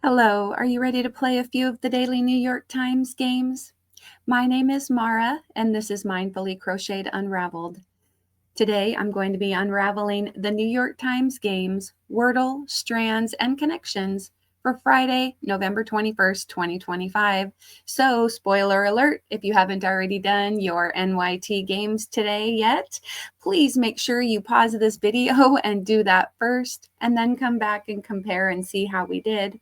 Hello, are you ready to play a few of the daily New York Times games? My name is Mara, and this is Mindfully Crocheted Unraveled. Today, I'm going to be unraveling the New York Times games, Wordle, Strands, and Connections for Friday, November 21st, 2025. So, spoiler alert, if you haven't already done your NYT games today yet, please make sure you pause this video and do that first, and then come back and compare and see how we did.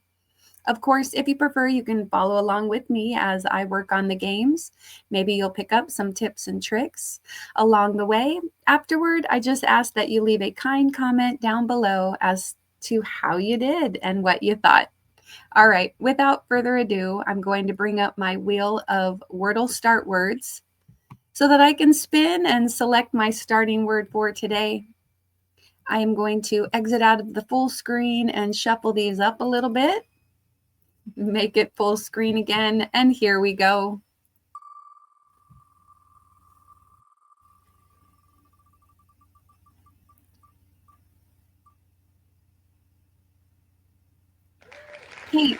Of course, if you prefer, you can follow along with me as I work on the games. Maybe you'll pick up some tips and tricks along the way. Afterward, I just ask that you leave a kind comment down below as to how you did and what you thought. All right, without further ado, I'm going to bring up my wheel of Wordle start words so that I can spin and select my starting word for today. I am going to exit out of the full screen and shuffle these up a little bit. Make it full screen again, and here we go. Paint.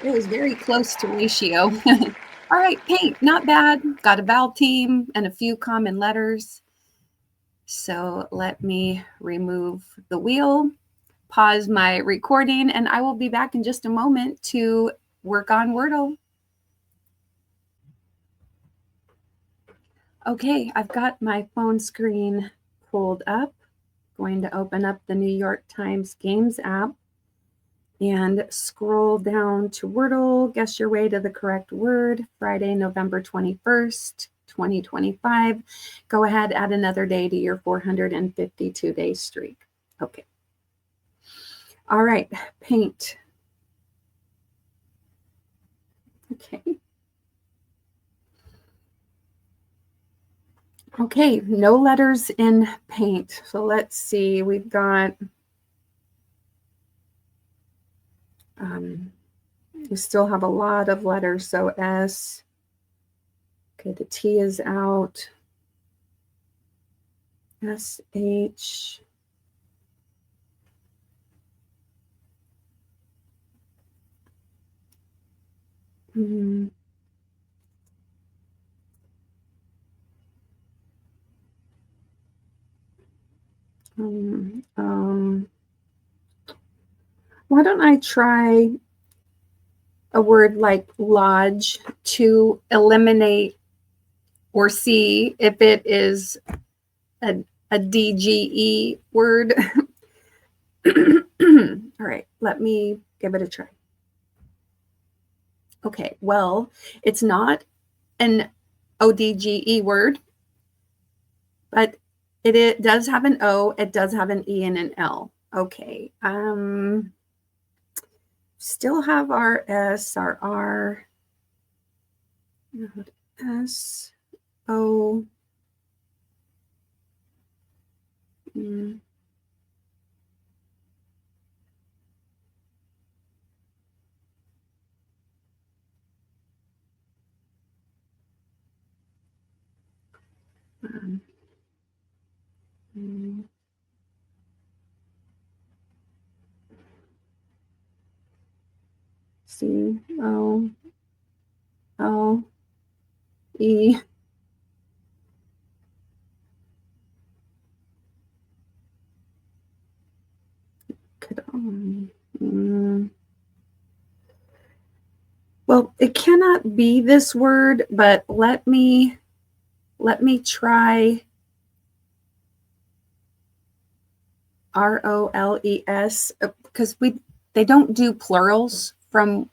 It was very close to ratio. All right, paint, not bad. Got a vowel team and a few common letters. So let me remove the wheel, pause my recording, and I will be back in just a moment to work on Wordle. Okay, I've got my phone screen pulled up. Going to open up the New York Times Games app and scroll down to Wordle. Guess your way to the correct word. Friday, November 21st, 2025. Go ahead, add another day to your 452-day streak. Okay. All right, paint. Okay. Okay, no letters in paint. So let's see, we've got, we still have a lot of letters. So S, okay, the T is out. SH. Why don't I try a word like lodge to eliminate or see if it is a DGE word. All right, let me give it a try. Okay, well, it's not an ODGE word, but it does have an O, it does have an E and an L. Okay, still have our S, our R, S, O, C, O, L, E. Well, it cannot be this word, but let me try ROLES, because they don't do plurals from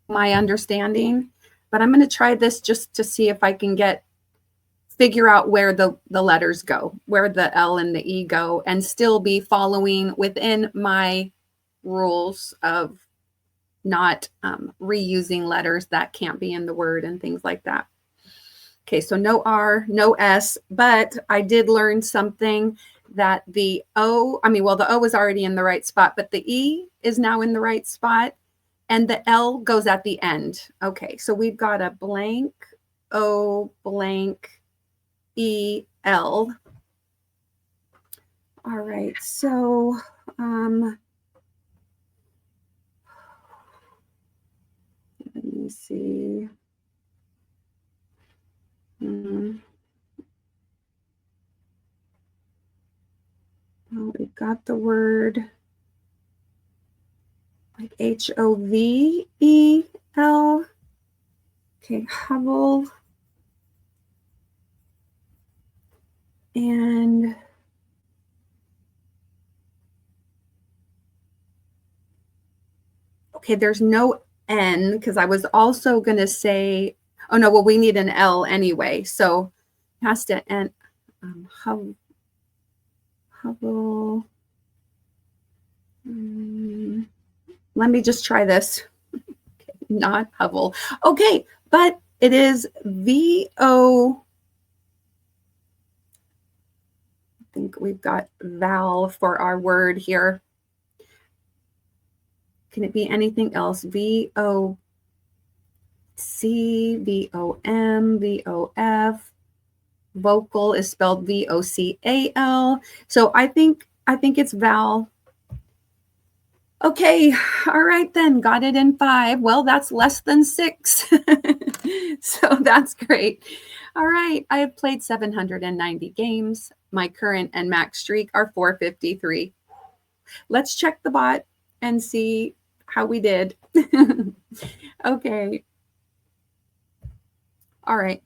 my understanding, but I'm going to try this just to see if I can figure out where the letters go, where the L and the E go, and still be following within my rules of not reusing letters that can't be in the word and things like that. Okay, so no R, no S, but I did learn something that the O, the O is already in the right spot, but the E is now in the right spot, and the L goes at the end. Okay, so we've got a blank O blank E L. All right, so Let me see. Well, we've got the word like H-O-V-E-L. Okay, hovel. And okay, there's no N because I was also going to say, oh no, well, we need an L anyway. So it has to end. Hovel. Let me just try this. Okay, not hovel. Okay, but it is V-O. I think we've got val for our word here. Can it be anything else? V-O-C, V-O-M, V-O-F. Vocal is spelled V-O-C-A-L. So I think it's val. Okay, all right then, got it in 5. Well, that's less than 6. So that's great. All right, I have played 790 games. My current and max streak are 453. Let's check the bot and see how we did. Okay. All right.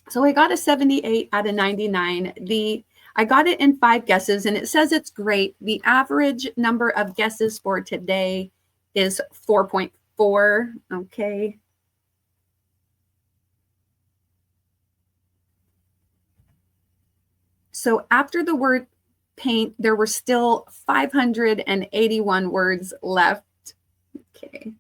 So I got a 78 out of 99. I got it in 5 guesses, and it says it's great. The average number of guesses for today is 4.4. Okay. So after the word paint, there were still 581 words left. Okay.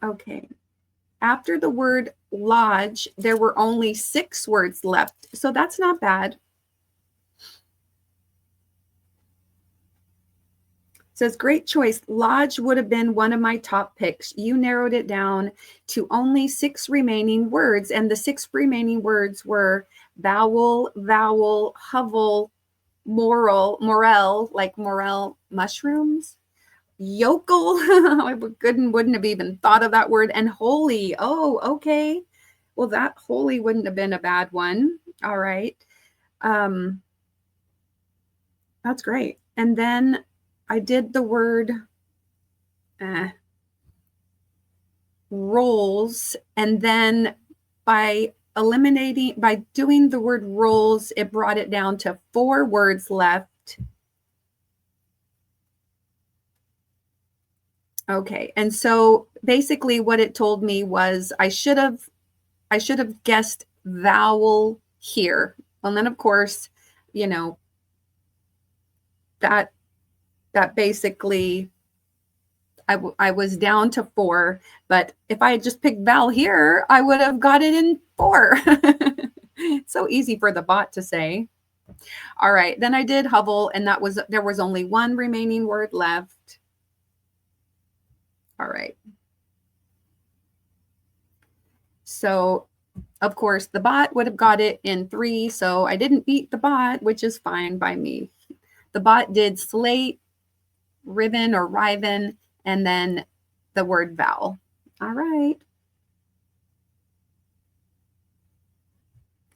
Okay. After the word lodge, there were only 6 words left. So that's not bad. It says, great choice. Lodge would have been one of my top picks. You narrowed it down to only 6 remaining words. And the 6 remaining words were vowel, vowel, hovel, morel, like morel mushrooms, yokel. I wouldn't have even thought of that word. And holy. Oh, okay. Well, that holy wouldn't have been a bad one. All right. That's great. And then I did the word rolls, and then by doing the word rolls, it brought it down to 4 words left. Okay, and so basically what it told me was I should have guessed vowel here. And then of course, you know, that basically I was down to 4, but if I had just picked val here, I would have got it in 4. So easy for the bot to say. All right, then I did hovel, and there was only 1 remaining word left. All right. So, of course, the bot would have got it in 3, so I didn't beat the bot, which is fine by me. The bot did slate, ribbon or riven, and then the word vowel. All right.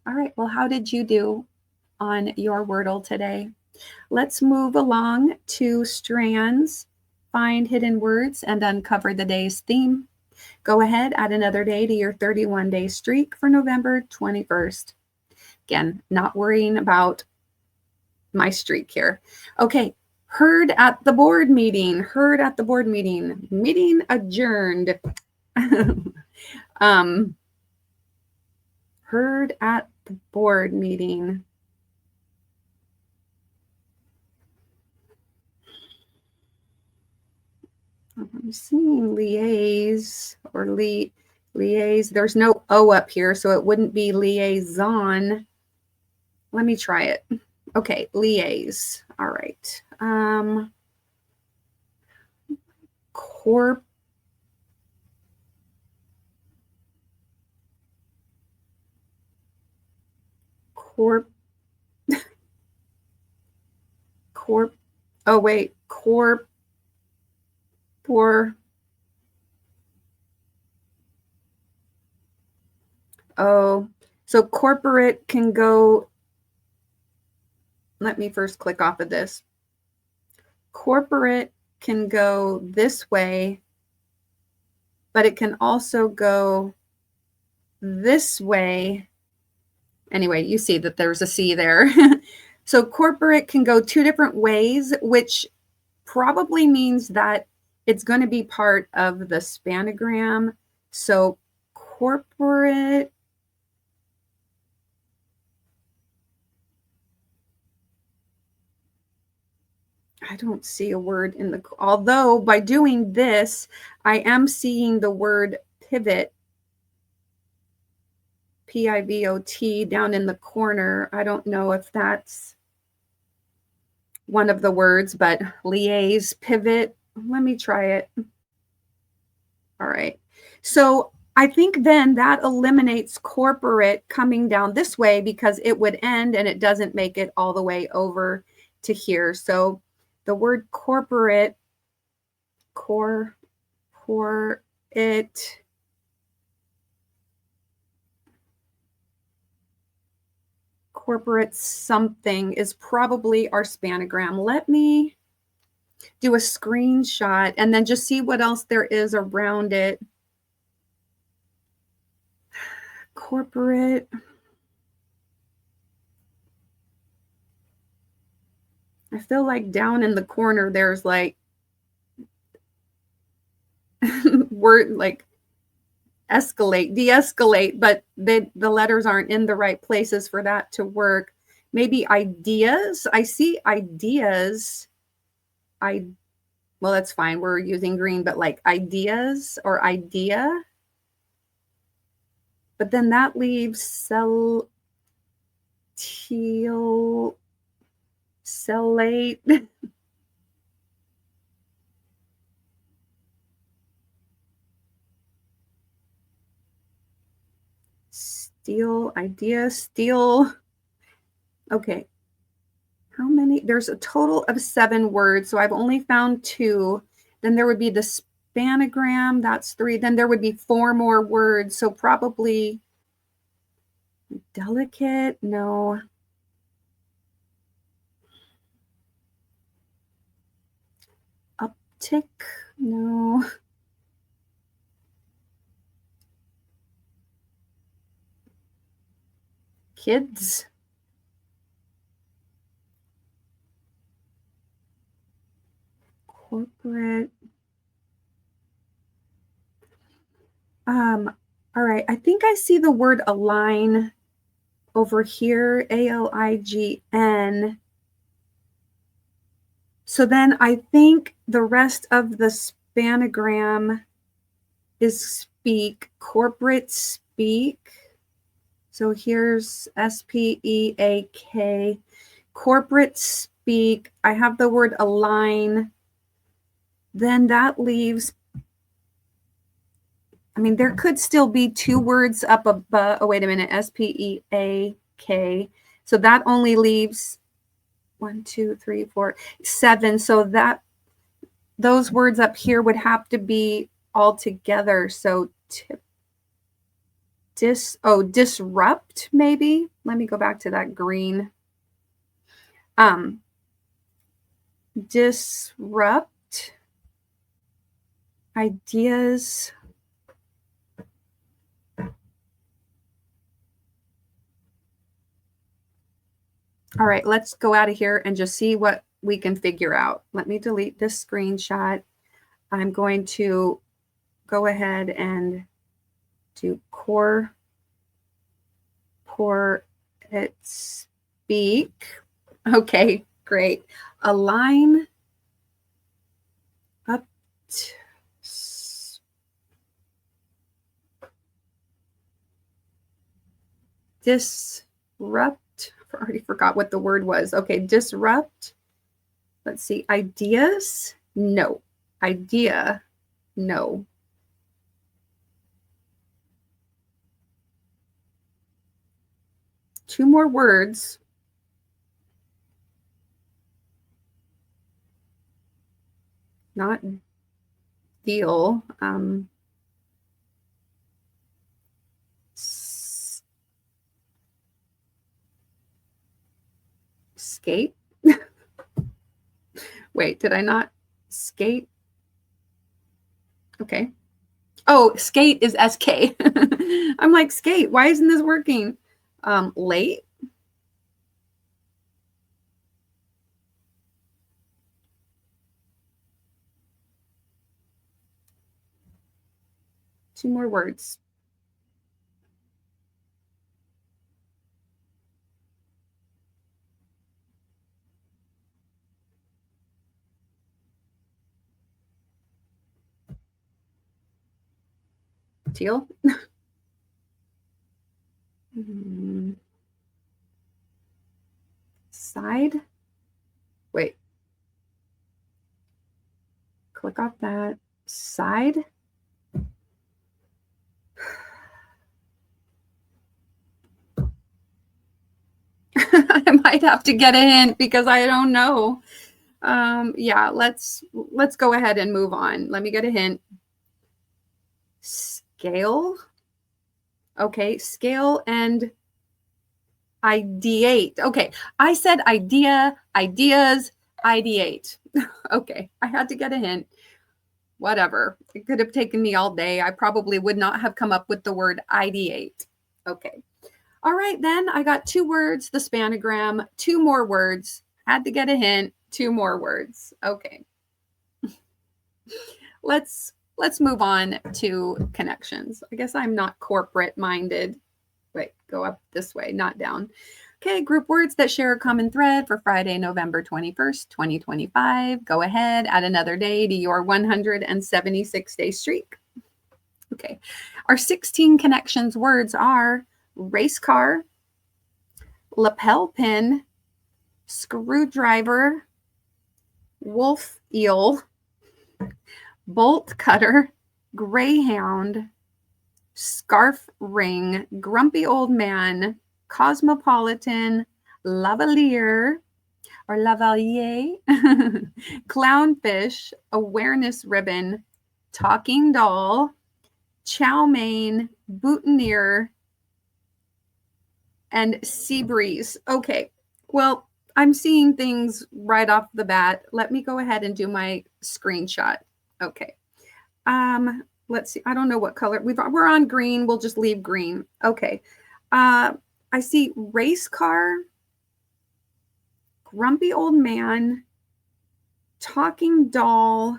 All right, well, how did you do on your Wordle today? Let's move along to strands, find hidden words, and uncover the day's theme. Go ahead, add another day to your 31-day streak for November 21st. Again, not worrying about my streak here. Okay, heard at the board meeting. Heard at the board meeting. Meeting adjourned. Heard at the board meeting. I'm seeing liaise or liaise. There's no O up here, so it wouldn't be liaison. Let me try it. Okay, liaise. All right. Corp. oh wait, oh, so corporate can go, let me first click off of this. Corporate can go this way, but it can also go this way. Anyway, you see that there's a C there. So corporate can go two different ways, which probably means that it's going to be part of the spanogram. So corporate, I don't see a word in the, although by doing this, I am seeing the word pivot, P-I-V-O-T, down in the corner. I don't know if that's one of the words, but liaise, pivot. Let me try it. All right. So I think then that eliminates corporate coming down this way because it would end and it doesn't make it all the way over to here. So the word corporate, corporate something is probably our spanogram. Let me do a screenshot and then just see what else there is around it. Corporate. I feel like down in the corner there's like word like escalate, de-escalate, but the letters aren't in the right places for that to work. Maybe ideas. I see ideas. Well, that's fine. We're using green, but like ideas or idea. But then that leaves cellate. Steel, idea, steel. Okay. How many? There's a total of 7 words. So I've only found 2. Then there would be the spanogram. That's 3. Then there would be 4 more words. So probably delicate. No. Uptick. No. Kids. Corporate. All right. I think I see the word align over here, A-L-I-G-N. So then I think the rest of the spanogram is speak, corporate speak. So here's S-P-E-A-K, corporate speak. I have the word align. Then that leaves, I mean, there could still be 2 words up above. Oh, wait a minute, S-P-E-A-K. So that only leaves 1, 2, 3, 4, 7. So that those words up here would have to be all together. So disrupt, maybe. Let me go back to that green. Disrupt, ideas. All right, let's go out of here and just see what we can figure out. Let me delete this screenshot. I'm going to go ahead and do it speak. Okay, great. Align up. Disrupt. I already forgot what the word was. Okay, disrupt. Let's see. Ideas? No. Idea? No. Two more words. not deal. Skate. Wait, did I not skate? Okay. Oh, skate is SK. I'm like, skate. Why isn't this working? Late. Two more words. Teal. Side. Wait. Click off that. Side. I might have to get a hint because I don't know. Yeah, let's go ahead and move on. Let me get a hint. Scale. Okay, scale and ideate. Okay, I said idea, ideas, ideate. Okay, I had to get a hint. Whatever. It could have taken me all day. I probably would not have come up with the word ideate. Okay. All right, then I got 2 words, the spanogram, 2 more words. Had to get a hint, 2 more words. Okay. Let's move on to connections. I guess I'm not corporate minded. Wait, go up this way, not down. Okay, group words that share a common thread for Friday, November 21st, 2025. Go ahead, add another day to your 176-day streak. Okay, our 16 connections words are race car, lapel pin, screwdriver, wolf eel, bolt cutter, greyhound, scarf ring, grumpy old man, cosmopolitan, lavalier or lavalier, clownfish, awareness ribbon, talking doll, chow mein, boutonniere, and sea breeze. Okay, well, I'm seeing things right off the bat. Let me go ahead and do my screenshot. Okay. Let's see. I don't know what color. We're on green. We'll just leave green. Okay. I see race car, grumpy old man, talking doll.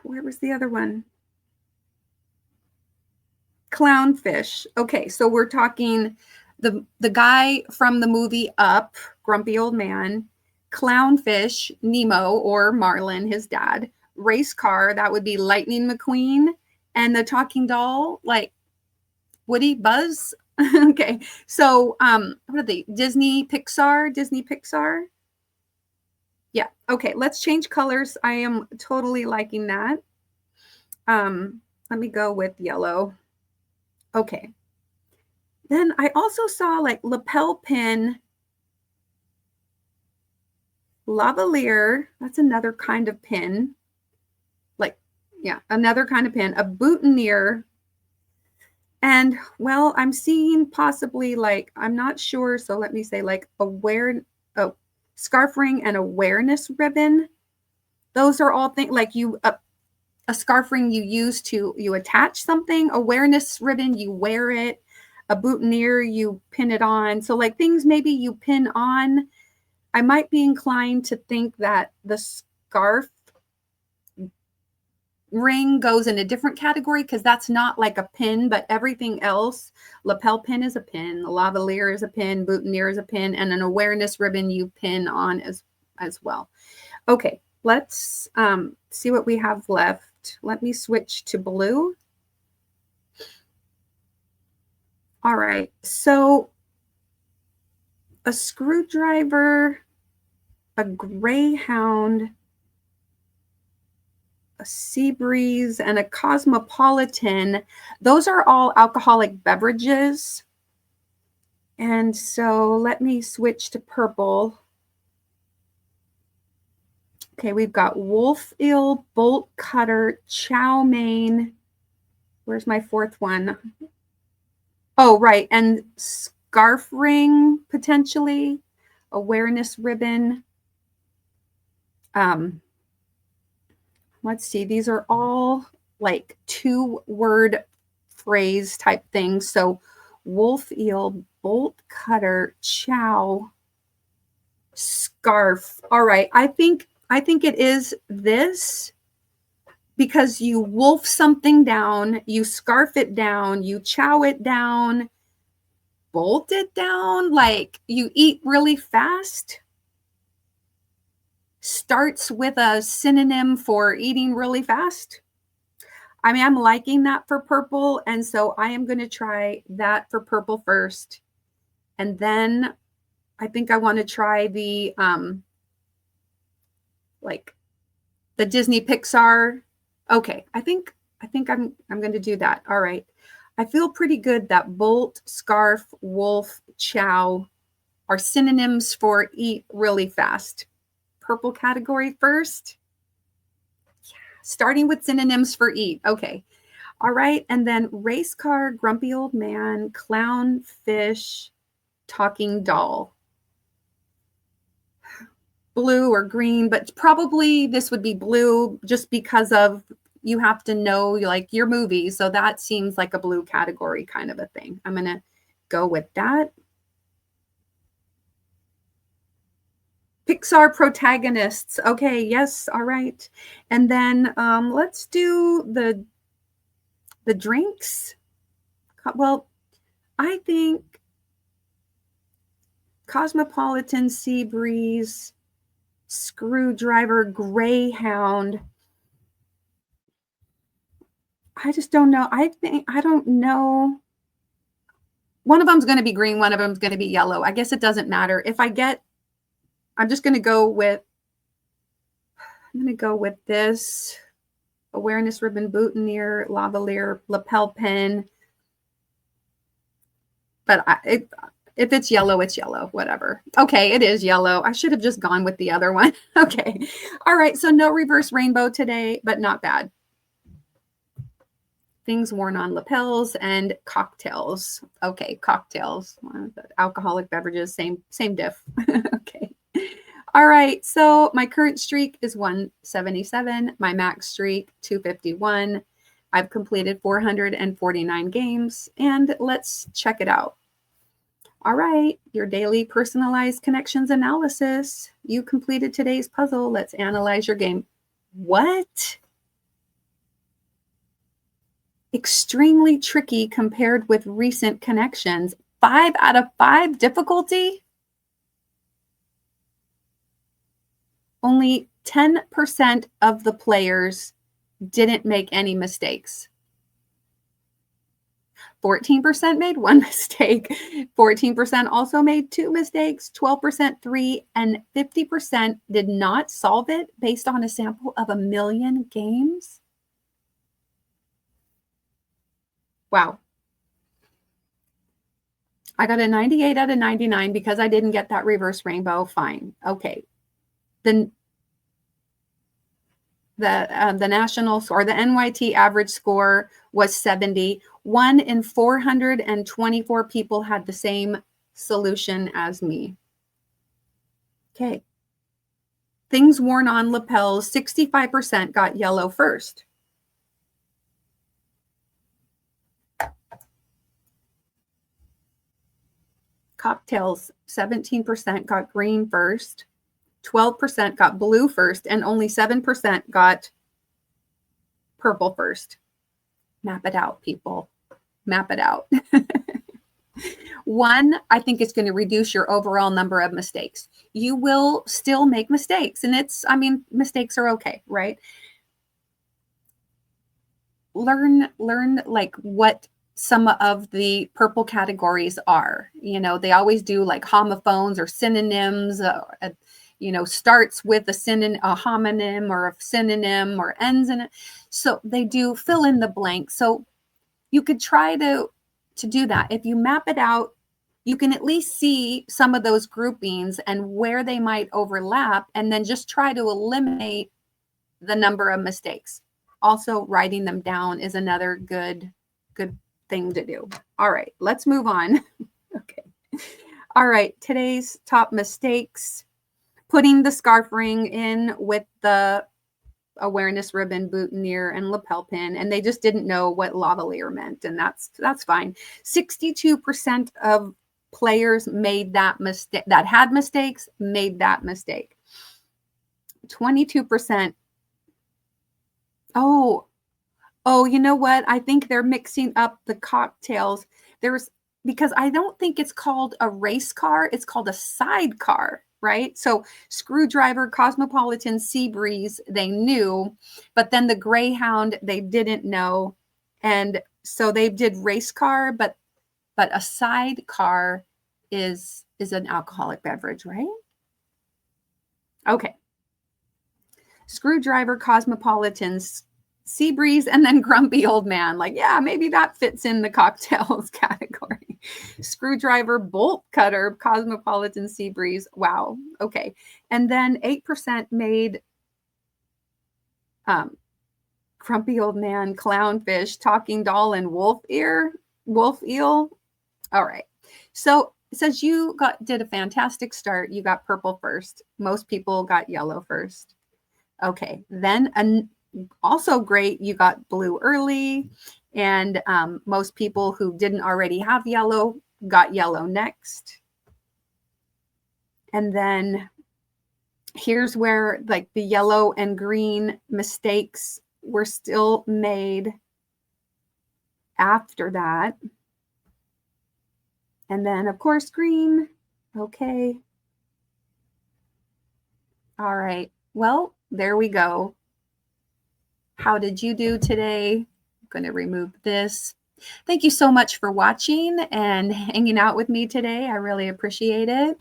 Where was the other one? Clownfish. Okay, so we're talking the guy from the movie Up, grumpy old man, clownfish, Nemo or Marlin, his dad, race car, that would be Lightning McQueen, and the talking doll, like Woody, Buzz. Okay, so what are they? Disney Pixar? Yeah, okay, let's change colors. I am totally liking that. Let me go with yellow. Okay. Then I also saw like lapel pin, lavalier. That's another kind of pin. Like, yeah, another kind of pin. A boutonniere. And well, I'm seeing possibly like, I'm not sure. So let me say like scarf ring and awareness ribbon. Those are all things like a scarf ring you use to, you attach something, awareness ribbon, you wear it, a boutonniere, you pin it on. So like things maybe you pin on. I might be inclined to think that the scarf ring goes in a different category because that's not like a pin, but everything else, lapel pin is a pin, a lavalier is a pin, boutonniere is a pin, and an awareness ribbon you pin on as well. Okay, let's see what we have left. Let me switch to blue. All right, so a screwdriver, a greyhound, a sea breeze, and a cosmopolitan. Those are all alcoholic beverages. And so let me switch to purple. Okay, we've got wolf eel, bolt cutter, chow mein. Where's my fourth one? Oh, right. And scarf ring, potentially. Awareness ribbon. Let's see. These are all like 2-word phrase type things. So wolf eel, bolt cutter, chow, scarf. All right. I think it is this, because you wolf something down, you scarf it down, you chow it down, bolt it down, like you eat really fast. Starts with a synonym for eating really fast. I mean, I'm liking that for purple, and so I am going to try that for purple first. And then I think I want to try the like the Disney Pixar. Okay, I think I'm going to do that. All right. I feel pretty good that bolt, scarf, wolf, chow are synonyms for eat really fast. Purple category first. Starting with synonyms for eat. Okay. All right. And then race car, grumpy old man, clown, fish, talking doll. Blue or green, but probably this would be blue just because of you have to know like your movie. So that seems like a blue category kind of a thing. I'm going to go with that. Pixar protagonists. Okay, yes, all right. And then let's do the drinks. Well, I think Cosmopolitan, Sea Breeze, Screwdriver, Greyhound. I just don't know. I don't know. One of them's going to be green, one of them's going to be yellow. I guess it doesn't matter. I'm just going to go with this. Awareness ribbon, boutonniere, lavalier, lapel pin. But if it's yellow, it's yellow, whatever. Okay, it is yellow. I should have just gone with the other one. Okay. All right, so no reverse rainbow today, but not bad. Things worn on lapels and cocktails. Okay, cocktails. Alcoholic beverages, same diff. Okay. All right, so my current streak is 177. My max streak, 251. I've completed 449 games, and let's check it out. All right, your daily personalized connections analysis. You completed today's puzzle. Let's analyze your game. What? Extremely tricky compared with recent connections. 5 out of 5 difficulty? Only 10% of the players didn't make any mistakes. 14% made 1 mistake. 14% also made 2 mistakes. 12% 3, and 50% did not solve it based on a sample of 1 million games. Wow. I got a 98 out of 99 because I didn't get that reverse rainbow. Fine. Okay. The national or the NYT average score was 70. 1 in 424 people had the same solution as me. Okay. Things worn on lapels, 65% got yellow first. Cocktails, 17% got green first. 12% got blue first, and only 7% got purple first. Map it out, people. Map it out. 1, I think it's going to reduce your overall number of mistakes. You will still make mistakes, and mistakes are okay, right? Learn like what some of the purple categories are. They always do like homophones or synonyms, starts with a homonym or a synonym or ends in it. So they do fill in the blank. So you could try to do that. If you map it out, you can at least see some of those groupings and where they might overlap, and then just try to eliminate the number of mistakes. Also, writing them down is another good thing to do. All right, let's move on. Okay. All right, today's top mistakes: putting the scarf ring in with the awareness ribbon, boutonniere, and lapel pin, and they just didn't know what lavalier meant, and that's fine. 62% of players made that mistake, that had mistakes, made that mistake. 22%. Oh, you know what? I think they're mixing up the cocktails. Because I don't think it's called a race car, it's called a sidecar, right? So Screwdriver, Cosmopolitan, Seabreeze, they knew, but then the Greyhound, they didn't know. And so they did race car, but a sidecar is an alcoholic beverage, right? Okay. Screwdriver, Cosmopolitan, Seabreeze, and then Grumpy Old Man. Like, yeah, maybe that fits in the cocktails category. Screwdriver, Bolt Cutter, Cosmopolitan, Seabreeze. Wow. Okay. And then 8% made Grumpy Old Man, Clownfish, Talking Doll, and Wolf Eel. All right. So it says you did a fantastic start. You got purple first. Most people got yellow first. Okay. Then also great, you got blue early, and most people who didn't already have yellow got yellow next. And then here's where like the yellow and green mistakes were still made after that. And then of course green. Okay. All right. Well, there we go. How did you do today? I'm going to remove this. Thank you so much for watching and hanging out with me today. I really appreciate it.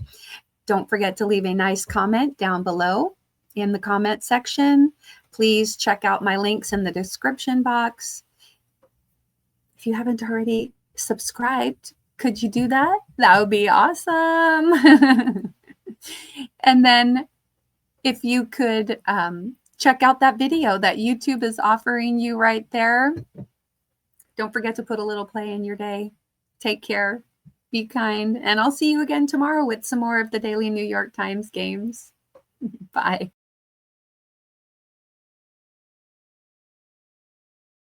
Don't forget to leave a nice comment down below in the comment section. Please check out my links in the description box. If you haven't already subscribed, could you do that? That would be awesome. And then if you could check out that video that YouTube is offering you right there. Don't forget to put a little play in your day. Take care, be kind, and I'll see you again tomorrow with some more of the daily New York Times games. Bye.